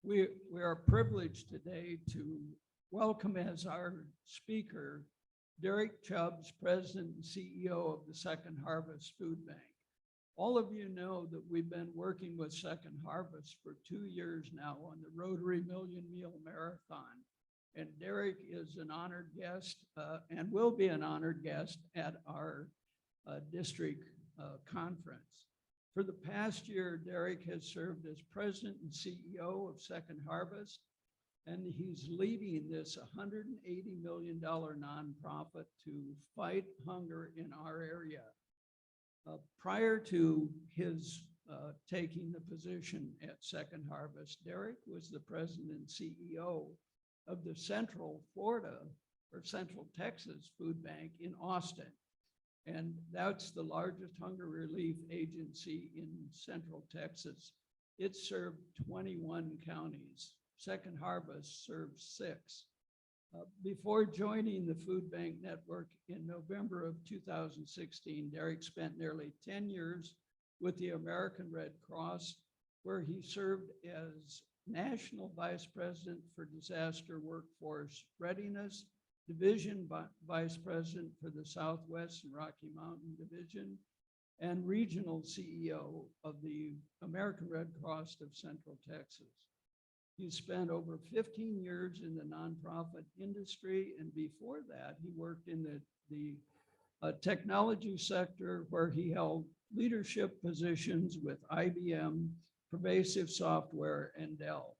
We are privileged today to welcome as our speaker, Derrick Chubbs, President and CEO of the Second Harvest Food Bank. All of you know that we've been working with Second Harvest for 2 years now on the Rotary Million Meal Marathon. And Derrick is an honored guest and will be an honored guest at our district conference. For the past year, Derrick has served as president and CEO of Second Harvest, and he's leading this $180 million nonprofit to fight hunger in our area. Prior to his taking the position at Second Harvest, Derrick was the president and CEO of the Central Florida or Central Texas Food Bank in Austin. And that's the largest hunger relief agency in Central Texas. It served 21 counties. Second Harvest served 6. Before joining the Food Bank Network in November of 2016, Derrick spent nearly 10 years with the American Red Cross, where he served as National Vice President for Disaster Workforce Readiness, Division Vice President for the Southwest and Rocky Mountain Division, and Regional CEO of the American Red Cross of Central Texas. He spent over 15 years in the nonprofit industry, and before that, he worked in the technology sector, where he held leadership positions with IBM, Pervasive Software, and Dell.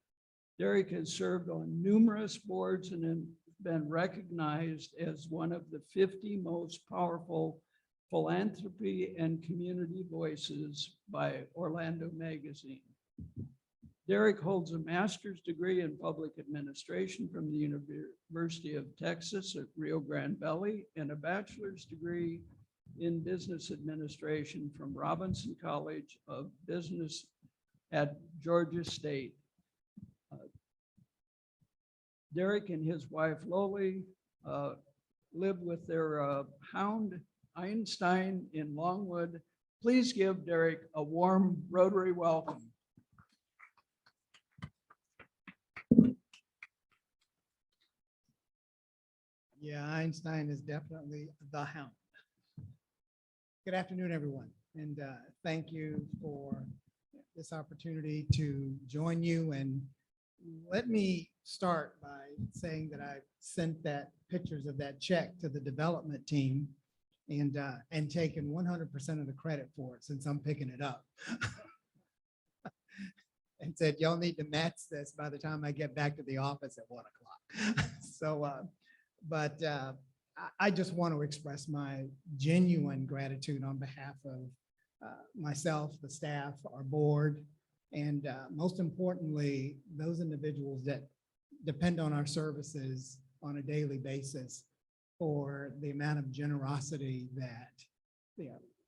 Derrick has served on numerous boards and been recognized as one of the 50 most powerful philanthropy and community voices by Orlando Magazine. Derrick holds a master's degree in public administration from the University of Texas at Rio Grande Valley and a bachelor's degree in business administration from Robinson College of Business at Georgia State. Derrick and his wife Loli live with their hound Einstein in Longwood. Please give Derrick a warm Rotary welcome. Yeah, Einstein is definitely the hound. Good afternoon, everyone, and thank you for this opportunity to join you. And let me start by saying that I sent that pictures of that check to the development team and taken 100% of the credit for it, since I'm picking it up. And said, y'all need to match this by the time I get back to the office at 1 o'clock. So, but I just want to express my genuine gratitude on behalf of myself, the staff, our board, and most importantly, those individuals that depend on our services on a daily basis, for the amount of generosity that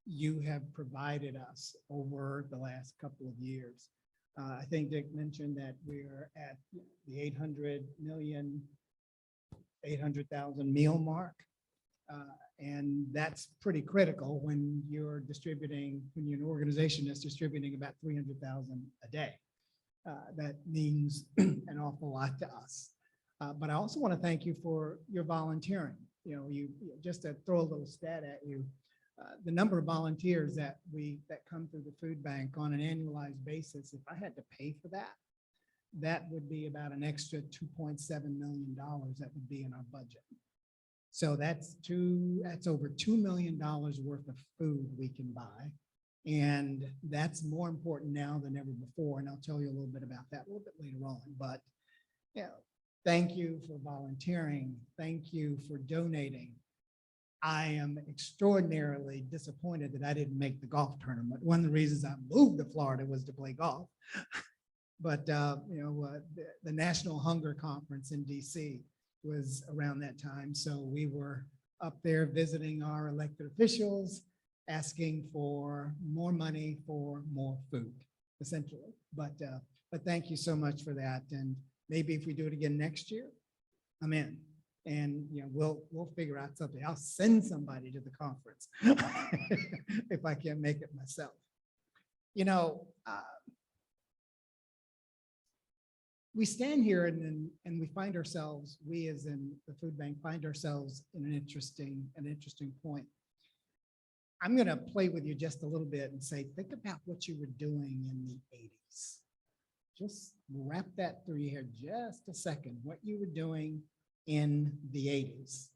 you have provided us over the last couple of years. I think Dick mentioned that we're at the 800,000 meal mark. And that's pretty critical when you're distributing, when you're an organization that's distributing about 300,000 a day. That means an awful lot to us. But I also want to thank you for your volunteering. You just to throw a little stat at you, the number of volunteers that come through the food bank on an annualized basis, if I had to pay for that, that would be about an extra $2.7 million that would be in our budget. So that's over $2 million worth of food we can buy. And that's more important now than ever before. And I'll tell you a little bit about that a little bit later on. But thank you for volunteering. Thank you for donating. I am extraordinarily disappointed that I didn't make the golf tournament. One of the reasons I moved to Florida was to play golf. But the National Hunger Conference in DC was around that time. So we were up there visiting our elected officials, asking for more money for more food, essentially. But thank you so much for that. And maybe if we do it again next year, I'm in. And we'll figure out something. I'll send somebody to the conference if I can't make it myself. we stand here and we find ourselves, we as in the food bank find ourselves in an interesting point. I'm going to play with you just a little bit and say, think about what you were doing in the 80s. Just wrap that through your head just a second, what you were doing in the 80s.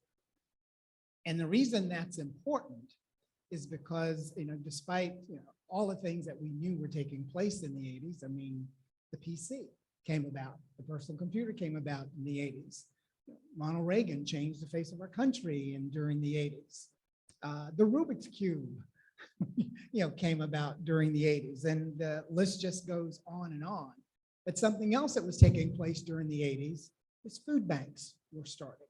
And the reason that's important is because, despite all the things that we knew were taking place in the 80s, I mean, the PC came about, the personal computer came about in the 80s. Ronald Reagan changed the face of our country during the 80s. The Rubik's Cube, came about during the 80s, and the list just goes on and on. But something else that was taking place during the 80s is food banks were starting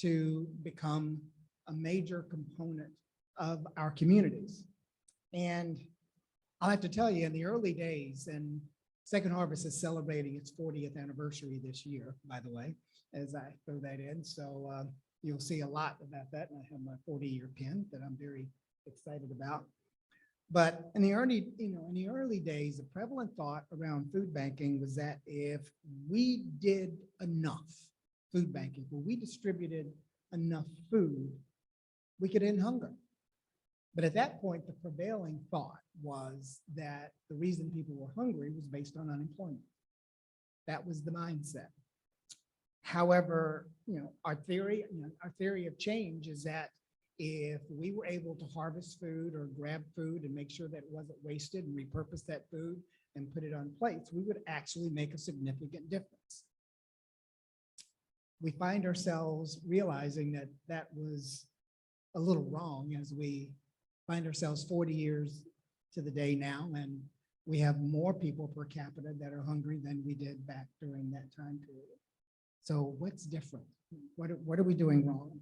to become a major component of our communities. And I'll have to tell you, in the early days, and Second Harvest is celebrating its 40th anniversary this year, by the way, as I throw that in. So you'll see a lot about that. And I have my 40-year pin that I'm very excited about. But in the early days, the prevalent thought around food banking was that if we did enough food banking, if we distributed enough food, we could end hunger. But at that point, the prevailing thought was that the reason people were hungry was based on unemployment. That was the mindset. However, our theory of change is that if we were able to harvest food or grab food and make sure that it wasn't wasted and repurpose that food and put it on plates, we would actually make a significant difference. We find ourselves realizing that that was a little wrong as we find ourselves 40 years to the day now, and we have more people per capita that are hungry than we did back during that time period. So what's different? What are we doing wrong?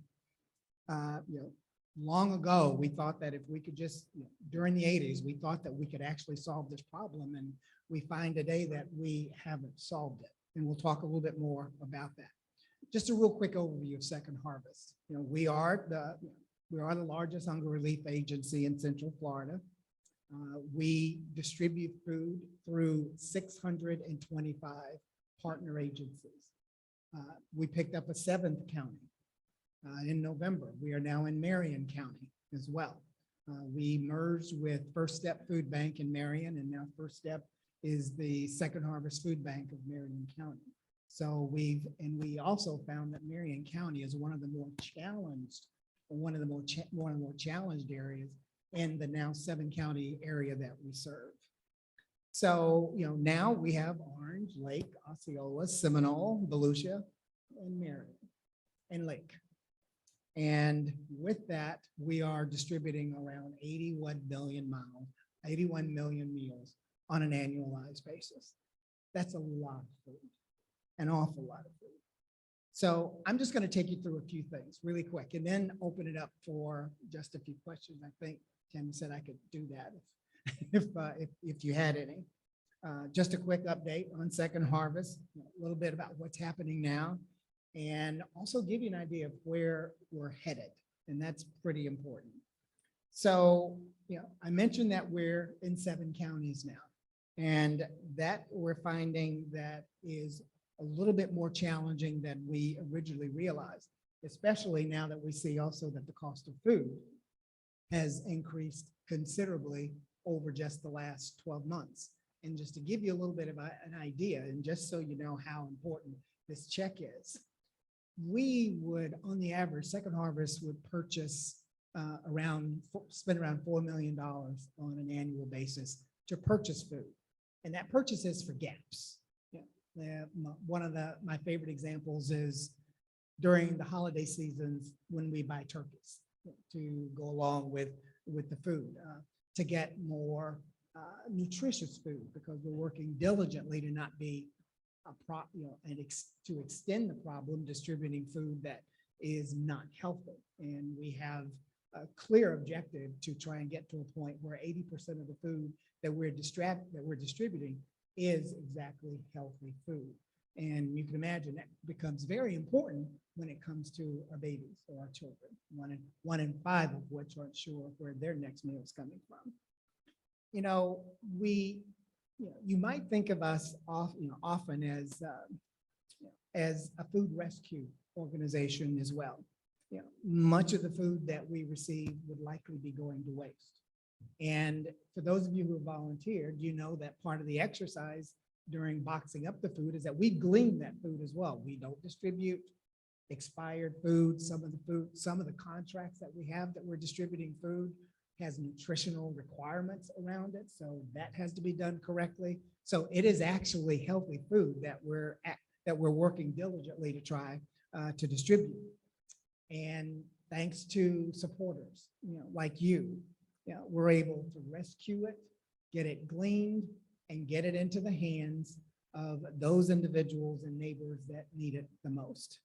Long ago, we thought that if we could just, during the 80s, we thought that we could actually solve this problem, and we find today that we haven't solved it. And we'll talk a little bit more about that. Just a real quick overview of Second Harvest. We are the largest hunger relief agency in Central Florida. We distribute food through 625 partner agencies. We picked up a 7th county in November. We are now in Marion County as well. We merged with First Step Food Bank in Marion, and now First Step is the Second Harvest Food Bank of Marion County. So we also found that Marion County is one of the more challenged areas in the now 7-county area that we serve. So, now we have Orange, Lake, Osceola, Seminole, Volusia, and Marion, and Lake. And with that, we are distributing around 81 million meals on an annualized basis. That's a lot of food, an awful lot of food. So I'm just going to take you through a few things really quick and then open it up for just a few questions. I think Tim said I could do that if you had any. Just a quick update on Second Harvest, a little bit about what's happening now, and also give you an idea of where we're headed, and that's pretty important. So, I mentioned that we're in 7 counties now, and that we're finding that is a little bit more challenging than we originally realized, especially now that we see also that the cost of food has increased considerably over just the last 12 months. And just to give you a little bit of an idea, and just so you know how important this check is, we would, on the average, Second Harvest would purchase spend around $4 million on an annual basis to purchase food. And that purchase is for gaps. One of my favorite examples is during the holiday seasons when we buy turkeys to go along with the food, to get more nutritious food, because we're working diligently to not be to extend the problem distributing food that is not healthy. And we have a clear objective to try and get to a point where 80% of the food that we're distributing is exactly healthy food. And you can imagine that becomes very important when it comes to our babies or our children, one in 5 of which aren't sure where their next meal is coming from. We You might think of us often as a food rescue organization as well. Much of the food that we receive would likely be going to waste. And for those of you who have volunteered, you know that part of the exercise during boxing up the food is that we glean that food as well. We don't distribute expired food. Some of the contracts that we have that we're distributing food has nutritional requirements around it. So that has to be done correctly. So it is actually healthy food that we're working diligently to try to distribute. And thanks to supporters, like you, we're able to rescue it, get it gleaned, and get it into the hands of those individuals and neighbors that need it the most.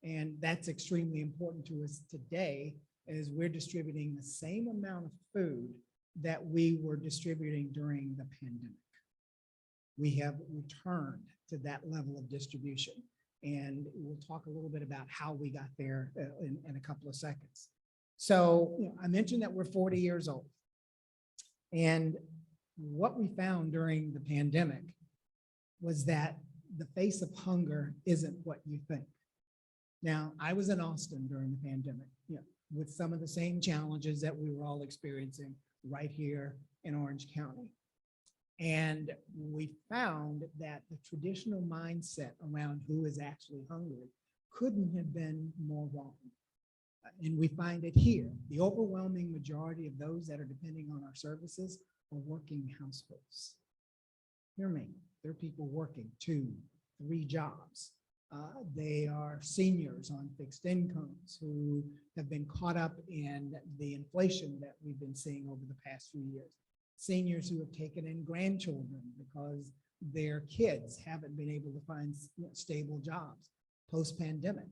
And that's extremely important to us today as we're distributing the same amount of food that we were distributing during the pandemic. We have returned to that level of distribution. And we'll talk a little bit about how we got there in a couple of seconds. So I mentioned that we're 40 years old. And what we found during the pandemic was that the face of hunger isn't what you think. Now, I was in Austin during the pandemic, with some of the same challenges that we were all experiencing right here in Orange County. And we found that the traditional mindset around who is actually hungry couldn't have been more wrong. And we find it here. The overwhelming majority of those that are depending on our services are working households. Hear me, they're people working 2, 3 jobs. They are seniors on fixed incomes who have been caught up in the inflation that we've been seeing over the past few years. Seniors who have taken in grandchildren because their kids haven't been able to find stable jobs post-pandemic.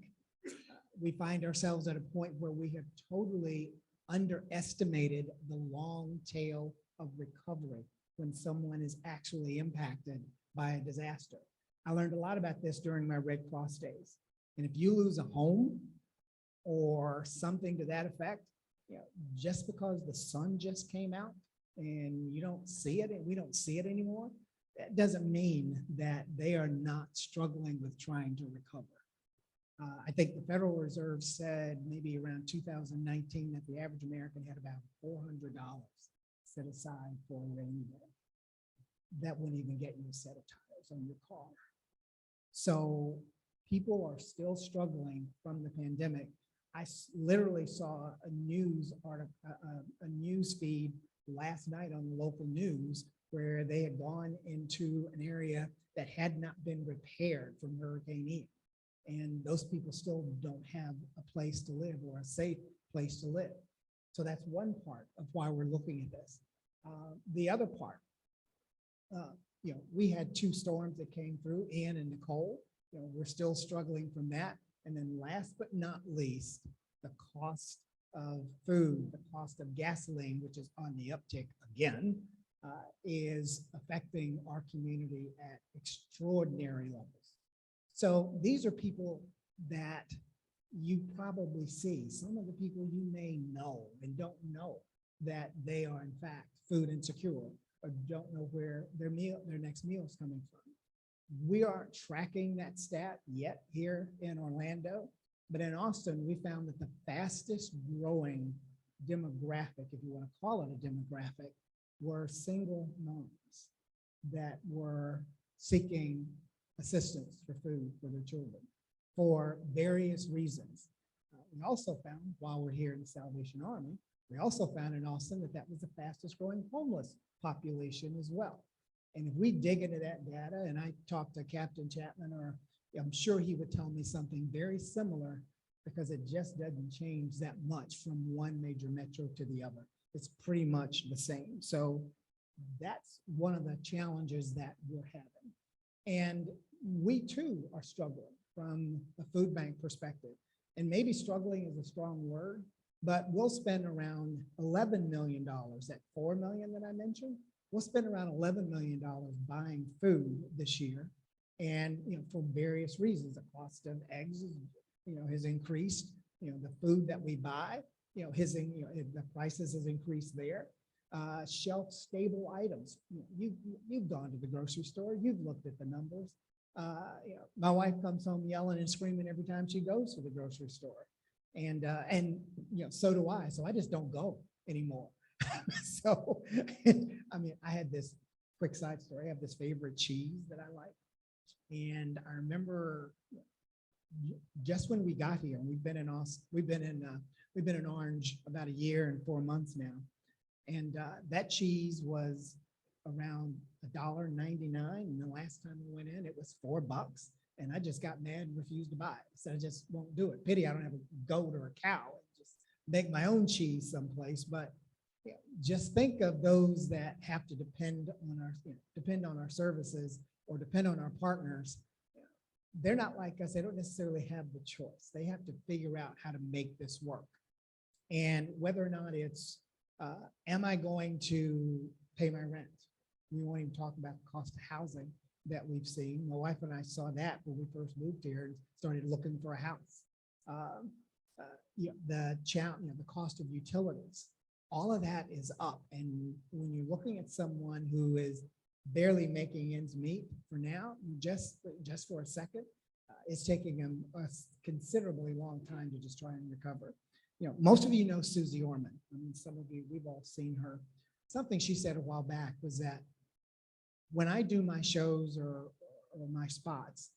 We find ourselves at a point where we have totally underestimated the long tail of recovery when someone is actually impacted by a disaster. I learned a lot about this during my Red Cross days. And if you lose a home or something to that effect, just because the sun just came out and you don't see it, and we don't see it anymore, that doesn't mean that they are not struggling with trying to recover. I think the Federal Reserve said maybe around 2019 that the average American had about $400 set aside for a rainy day. That wouldn't even get you a set of tires on your car. So people are still struggling from the pandemic. I literally saw a news article, a news feed last night on the local news where they had gone into an area that had not been repaired from Hurricane Ian. And those people still don't have a place to live or a safe place to live. So that's one part of why we're looking at this. The other part, we had 2 storms that came through, Ian and Nicole. We're still struggling from that. And then last but not least, the cost of food, the cost of gasoline, which is on the uptick again, is affecting our community at extraordinary levels. So these are people that you probably see. Some of the people you may know and don't know that they are in fact food insecure or don't know where their next meal is coming from. We aren't tracking that stat yet here in Orlando, but in Austin, we found that the fastest growing demographic, if you want to call it a demographic, were single moms that were seeking assistance for food for their children for various reasons. We also found, while we're here in the Salvation Army, we also found in Austin that was the fastest growing homeless population as well. And if we dig into that data, and I talked to Captain Chapman, or I'm sure he would tell me something very similar, because it just doesn't change that much from one major metro to the other. It's pretty much the same. So that's one of the challenges that we're having. And we too are struggling from the food bank perspective. And maybe struggling is a strong word, but we'll spend around $11 million, that $4 million that I mentioned, we'll spend around $11 million buying food this year. And for various reasons, the cost of eggs has increased. The food that we buy, the prices has increased there. shelf-stable items. You've gone to the grocery store, you've looked at the numbers. My wife comes home yelling and screaming every time she goes to the grocery store. And so do I. So I just don't go anymore. So, I mean, I had this quick side story. I have this favorite cheese that I like. And I remember just when we got here, we've been in Orange about a year and 4 months now. And that cheese was around $1.99. And the last time we went in, it was $4. And I just got mad and refused to buy it. So I just won't do it. Pity I don't have a goat or a cow and just make my own cheese someplace. But just think of those that have to depend on our services or depend on our partners. They're not like us. They don't necessarily have the choice. They have to figure out how to make this work. And whether or not it's, am I going to pay my rent? We won't even talk about the cost of housing that we've seen. My wife and I saw that when we first moved here and started looking for a house. The cost of utilities, all of that is up. And when you're looking at someone who is barely making ends meet for now, just for a second, it's taking them a considerably long time to just try and recover. Most of you know Susie Orman. I mean, some of you, we've all seen her. Something she said a while back was that when I do my shows or my spots,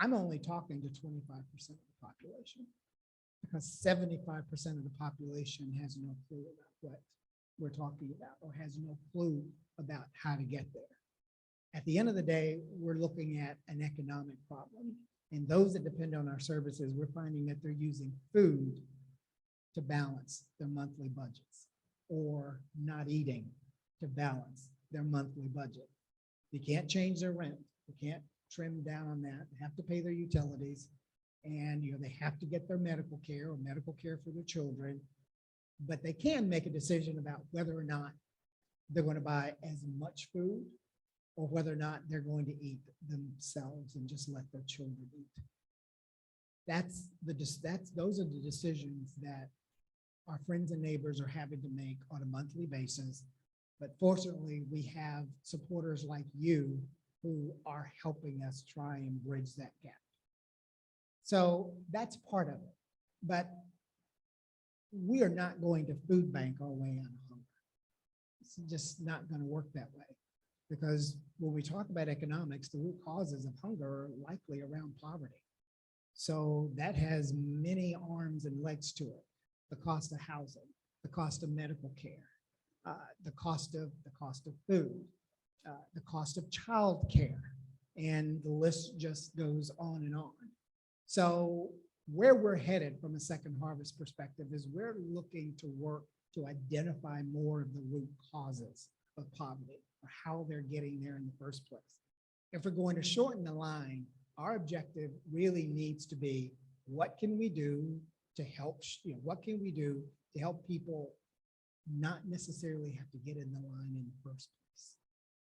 I'm only talking to 25% of the population, because 75% of the population has no clue about what we're talking about or has no clue about how to get there. At the end of the day, we're looking at an economic problem. And those that depend on our services, we're finding that they're using food to balance their monthly budgets, or not eating to balance their monthly budget. They can't change their rent. They can't trim down on that. They have to pay their utilities, and they have to get their medical care or medical care for their children. But they can make a decision about whether or not they're going to buy as much food or whether or not they're going to eat themselves and just let their children eat. Those are the decisions that our friends and neighbors are having to make on a monthly basis. But fortunately, we have supporters like you who are helping us try and bridge that gap. So that's part of it. But we are not going to food bank our way out of hunger. It's just not going to work that way. Because when we talk about economics, the root causes of hunger are likely around poverty. So that has many arms and legs to it. The cost of housing, the cost of medical care, the cost of food, the cost of child care, and the list just goes on and on. So where we're headed from a Second Harvest perspective is we're looking to work to identify more of the root causes of poverty, or how they're getting there in the first place. If we're going to shorten the line, our objective really needs to be, what can we do to help, what can we do to help people not necessarily have to get in the line in the first place,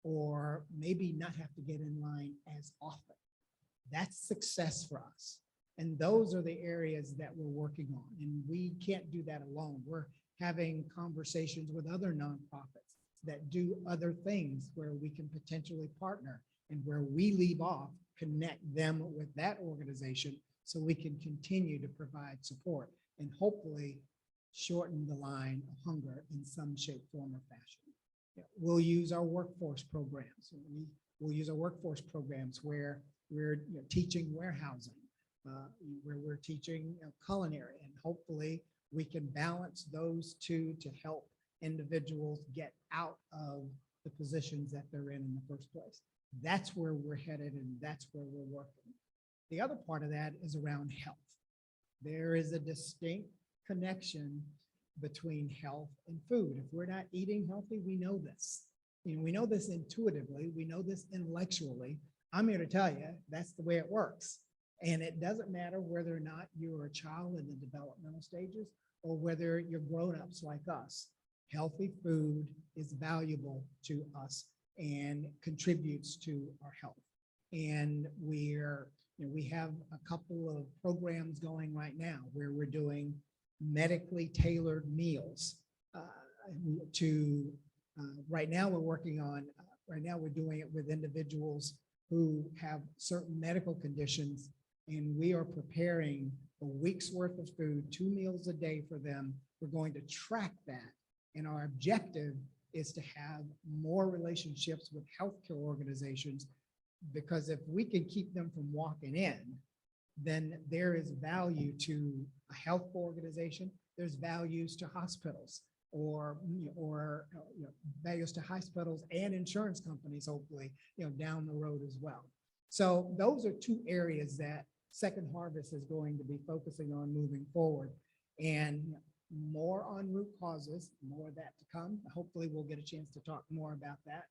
or maybe not have to get in line as often. That's success for us. And those are the areas that we're working on. And we can't do that alone. We're having conversations with other nonprofits that do other things where we can potentially partner, and where we leave off, connect them with that organization so we can continue to provide support and hopefully shorten the line of hunger in some shape, form, or fashion. We'll use our workforce programs. We'll use our workforce programs where we're teaching warehousing, where we're teaching culinary, and hopefully we can balance those two to help individuals get out of the positions that they're in the first place. That's where we're headed, and that's where we're working. The other part of that is around health. There is a distinct connection between health and food. If we're not eating healthy, we know this. We know this intuitively, we know this intellectually. I'm here to tell you that's the way it works. And it doesn't matter whether or not you're a child in the developmental stages or whether you're grown-ups like us. Healthy food is valuable to us and contributes to our health. And we have a couple of programs going right now where we're doing medically tailored meals to Right now, right now we're doing it with individuals who have certain medical conditions, and we are preparing a week's worth of food, 2 meals a day for them. We're going to track that. And our objective is to have more relationships with healthcare organizations, because if we can keep them from walking in, then there is value to a health organization. There's values to hospitals or values to hospitals and insurance companies, hopefully, down the road as well. So those are two areas that Second Harvest is going to be focusing on moving forward, and more on root causes, more of that to come. Hopefully we'll get a chance to talk more about that,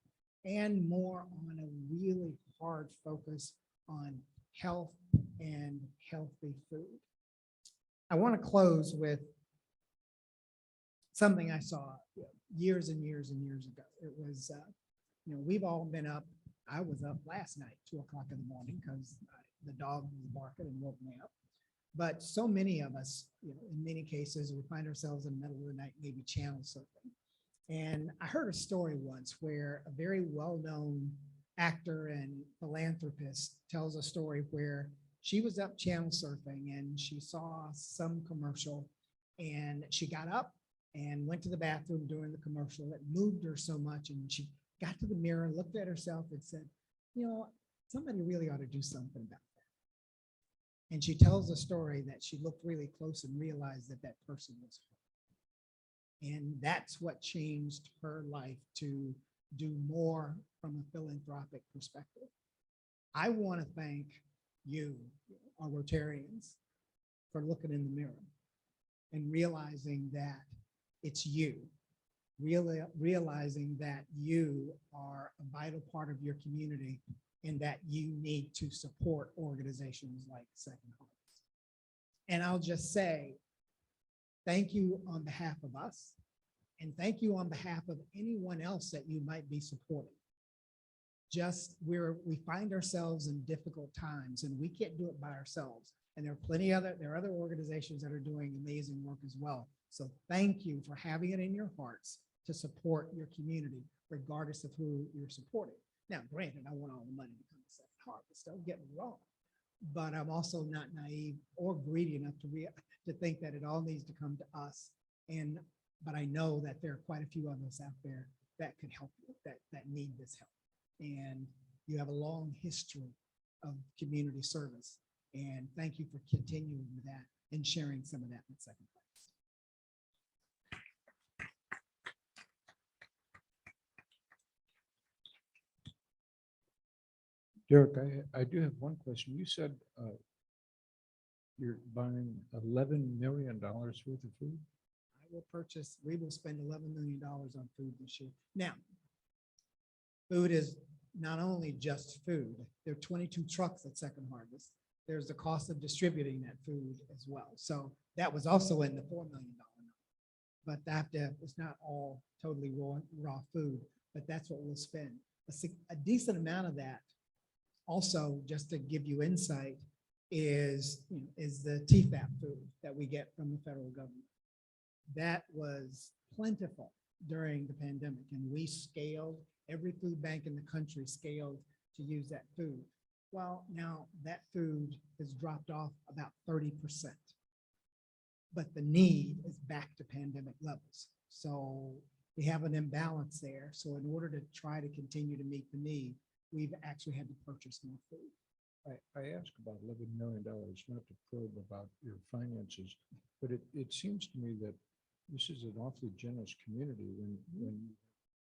and more on a really hard focus on health and healthy food. I want to close with something I saw years and years and years ago. It was, we've all been up. I was up last night, 2 o'clock in the morning, because the dog was barking and woke me up. But so many of us, in many cases, we find ourselves in the middle of the night, maybe channel surfing. And I heard a story once where a very well-known actor and philanthropist tells a story where she was up channel surfing and she saw some commercial, and she got up and went to the bathroom during the commercial. It moved her so much, and she got to the mirror, looked at herself and said, somebody really ought to do something about that. And she tells a story that she looked really close and realized that that person was her. And that's what changed her life to do more from a philanthropic perspective. I want to thank you, our Rotarians, for looking in the mirror and realizing that it's you, realizing that you are a vital part of your community and that you need to support organizations like Second Harvest. And I'll just say, thank you on behalf of us, and thank you on behalf of anyone else that you might be supporting. Just we find ourselves in difficult times, and we can't do it by ourselves. And there are other organizations that are doing amazing work as well. So thank you for having it in your hearts to support your community, regardless of who you're supporting. Now, granted, I want all the money to come to Second Harvest, don't get me wrong, but I'm also not naive or greedy enough to think that it all needs to come to us. But I know that there are quite a few of us out there that could help you, that need this help. And you have a long history of community service. And thank you for continuing with that and sharing some of that with Second Harvest. Derrick, I do have one question. You said you're buying $11 million worth of food? We will spend $11 million on food this year. Now, food is not only just food. There are 22 trucks at Second Harvest. There's the cost of distributing that food as well. So that was also in the $4 million number. But it's not all totally raw food, but that's what we'll spend. A decent amount of that, also, just to give you insight, is the TFAP food that we get from the federal government. That was plentiful during the pandemic, and we scaled, every food bank in the country scaled to use that food. Well, now that food has dropped off about 30%, but the need is back to pandemic levels. So we have an imbalance there. So in order to try to continue to meet the need, we've actually had to purchase more food. I asked about $11 million, not to probe about your finances, but it seems to me that this is an awfully generous community when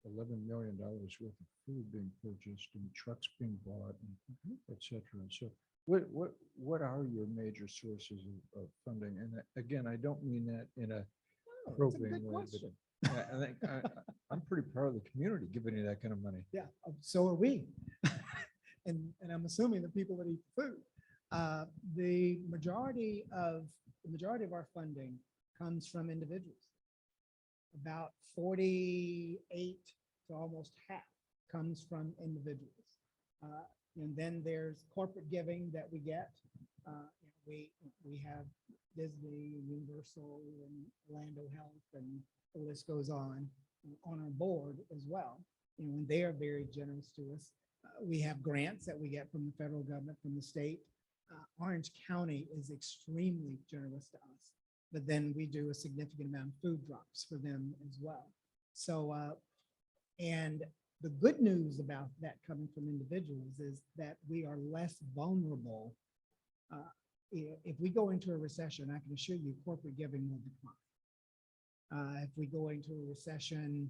$11 million worth of food being purchased and trucks being bought, and et cetera. So what are your major sources of funding? And again, I don't mean that in a probing way, but I think I'm pretty proud of the community giving you that kind of money. Yeah, so are we. and I'm assuming the people that eat food. The majority of our funding comes from individuals. About 48 to almost half comes from individuals. And then there's corporate giving that we get. We have Disney, Universal, and Orlando Health, and the list goes on. on our board as well. And they are very generous to us. We have grants that we get from the federal government, from the state. Orange County is extremely generous to us, but then we do a significant amount of food drops for them as well. So, and the good news about that coming from individuals is that we are less vulnerable. If we go into a recession, I can assure you corporate giving will decline. If we go into a recession,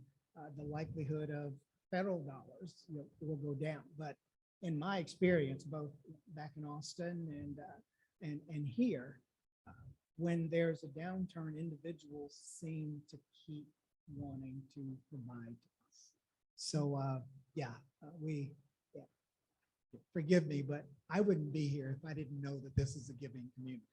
the likelihood of federal dollars will go down. But in my experience, both back in Austin and here, when there's a downturn, individuals seem to keep wanting to provide to us. So forgive me, but I wouldn't be here if I didn't know that this is a giving community.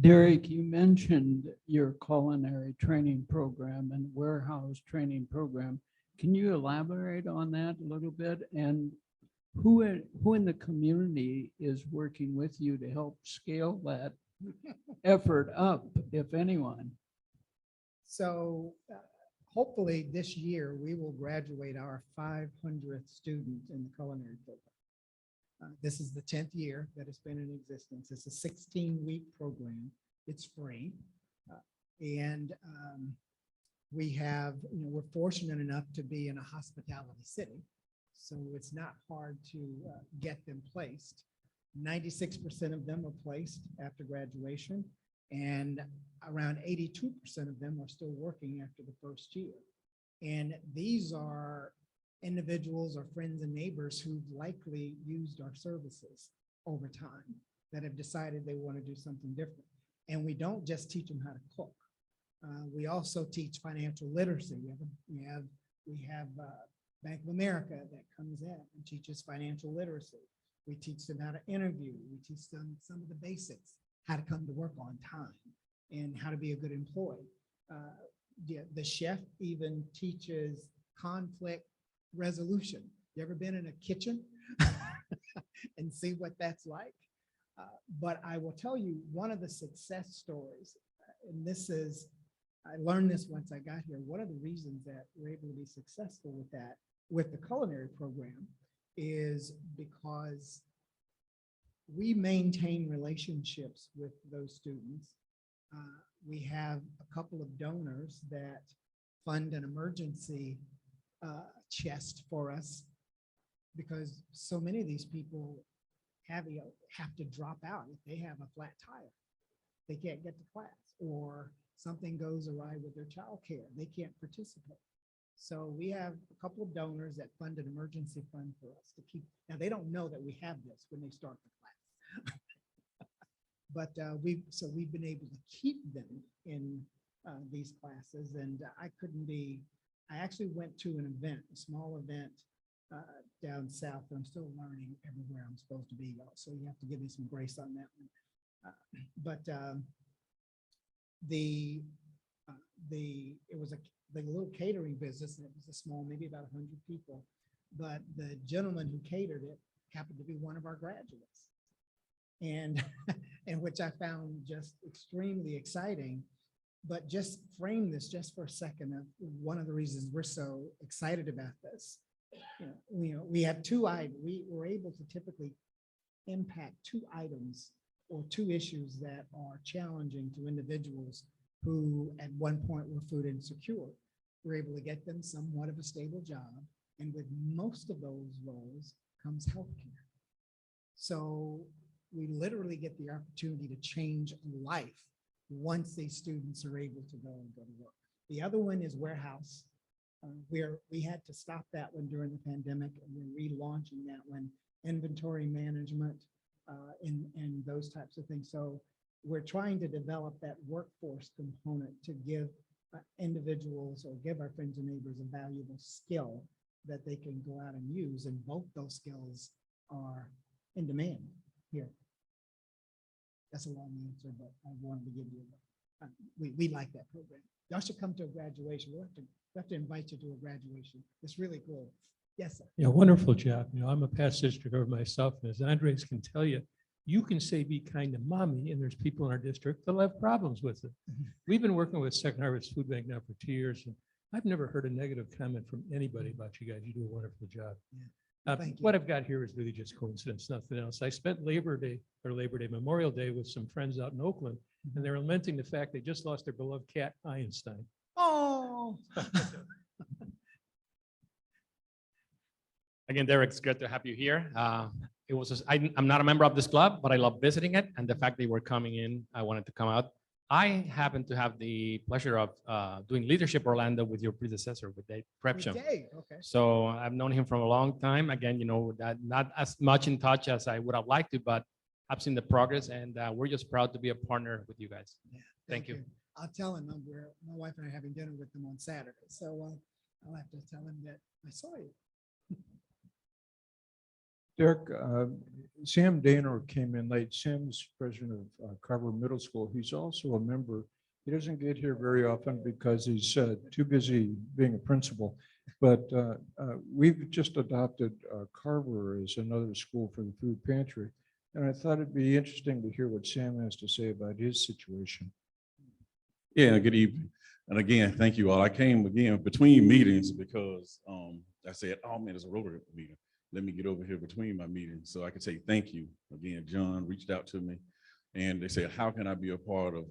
Derrick, you mentioned your culinary training program and warehouse training program. Can you elaborate on that a little bit? And who in the community is working with you to help scale that effort up, if anyone? So hopefully this year we will graduate our 500th student in the culinary program. This is the 10th year that it's been in existence. It's a 16-week program. It's free. We have, we're fortunate enough to be in a hospitality city. So it's not hard to get them placed. 96% of them are placed after graduation, and around 82% of them are still working after the first year. And these are individuals or friends and neighbors who've likely used our services over time that have decided they want to do something different. And we don't just teach them how to cook. We also teach financial literacy. We have Bank of America that comes in and teaches financial literacy. We teach them how to interview. We teach them some of the basics, how to come to work on time and how to be a good employee. The chef even teaches conflict resolution. You ever been in a kitchen and see what that's like? But I will tell you one of the success stories, and this is, I learned this once I got here. One of the reasons that we're able to be successful with that, with the culinary program, is because we maintain relationships with those students. We have a couple of donors that fund an emergency chest for us because so many of these people have to drop out if they have a flat tire. They can't get to class, or something goes awry with their child care. They can't participate. So we have a couple of donors that fund an emergency fund for us to keep. Now they don't know that we have this when they start the class, but we've been able to keep them in these classes. And I actually went to an event, a small event down south. I'm still learning everywhere I'm supposed to be, y'all. So you have to give me some grace on that one. It was the little catering business, and it was a small, maybe about 100 people. But the gentleman who catered it happened to be one of our graduates, and which I found just extremely exciting. But just frame this just for a second. One of the reasons we're so excited about this, we have two items. We were able to typically impact two items or two issues that are challenging to individuals who at one point were food insecure. We're able to get them somewhat of a stable job, and with most of those roles comes healthcare. So we literally get the opportunity to change life once these students are able to go to work. The other one is warehouse. We had to stop that one during the pandemic, and we're relaunching that one, inventory management, and those types of things. So we're trying to develop that workforce component to give individuals or give our friends and neighbors a valuable skill that they can go out and use. And both those skills are in demand here. That's a long answer, but I wanted to give you we like that program. Y'all should come to a graduation. We'll have to invite you to a graduation. It's really cool. Yes, sir. Yeah, wonderful job. I'm a past district over myself, and as Andres can tell you, You can say be kind to mommy, and there's people in our district that'll have problems with it. We've been working with Second Harvest Food Bank now for 2 years, and I've never heard a negative comment from anybody about you guys. You do a wonderful job. Thank you. What I've got here is really just coincidence, nothing else. I spent Memorial Day with some friends out in Oakland, and they're lamenting the fact they just lost their beloved cat, Einstein. Oh, Again, Derrick, it's good to have you here. I'm not a member of this club, but I love visiting it. And the fact they were coming in, I wanted to come out. I happen to have the pleasure of doing Leadership Orlando with your predecessor, with Dave Prepsham. okay, okay. So I've known him from a long time. Again, not as much in touch as I would have liked to, but I've seen the progress, and we're just proud to be a partner with you guys. Yeah, Thank you. I'll tell him my wife and I are having dinner with them on Saturday, so I'll have to tell him that I saw you. Derrick, Sam Daner came in late. Sam's president of Carver Middle School. He's also a member. He doesn't get here very often because he's too busy being a principal. But we've just adopted Carver as another school for the food pantry. And I thought it'd be interesting to hear what Sam has to say about his situation. Yeah, good evening. And again, thank you all. I came again between meetings because I said, oh man, it's a Rotary meeting. Let me get over here between my meetings so I can say thank you. Again, John reached out to me and they said, how can I be a part of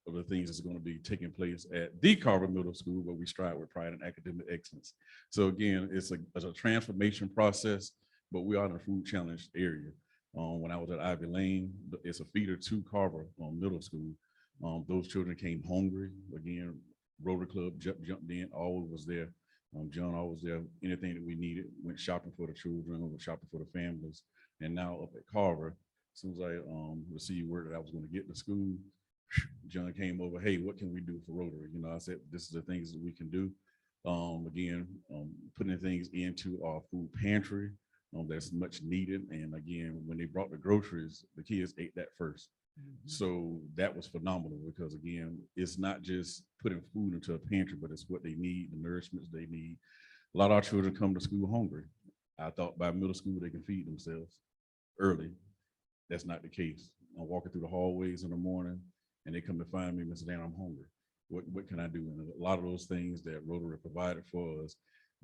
the things that's going to be taking place at the Carver Middle School where we strive with pride and academic excellence. So again, it's a transformation process, but we are in a food challenged area. When I was at Ivy Lane, it's a feeder to Carver Middle School. Those children came hungry. Again, Rotary Club jumped in, always was there. John always there. Anything that we needed, went shopping for the children, went shopping for the families. And now up at Carver, as soon as I received word that I was going to get to school, John came over, hey, what can we do for Rotary? I said, this is the things that we can do. Again, putting things into our food pantry that's much needed. And again, when they brought the groceries, the kids ate that first. So that was phenomenal because again, it's not just putting food into a pantry, but it's what they need, the nourishments they need. A lot of our children come to school hungry. I thought by middle school they can feed themselves early. That's not the case. I'm walking through the hallways in the morning and they come to find me, Mr. Dan, I'm hungry. What can I do? And a lot of those things that Rotary provided for us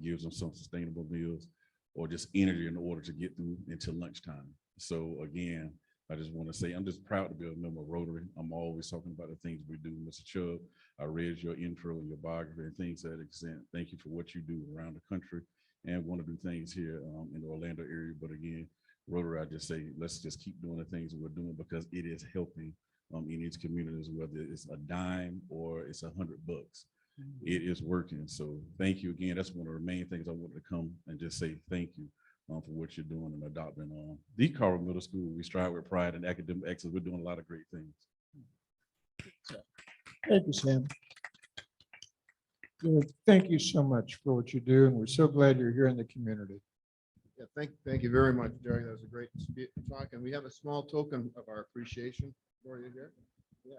gives them some sustainable meals or just energy in order to get through until lunchtime. So again, I just want to say, I'm just proud to be a member of Rotary. I'm always talking about the things we do. Mr. Chubb, I read your intro and your biography and things to that extent. Thank you for what you do around the country and want to do things here in the Orlando area. But again, Rotary, I just say, let's just keep doing the things that we're doing because it is helping in these communities, whether it's a dime or it's $100. It is working. So thank you again. That's one of the main things I wanted to come and just say thank you. For what you're doing and adopting the Carver Middle School. We strive with pride and academic excellence. We're doing a lot of great things. Thank you, Sam. Thank you so much for what you do. And we're so glad you're here in the community. Yeah, thank you very much, Derrick. That was a great talk. And we have a small token of our appreciation for you here. Yeah.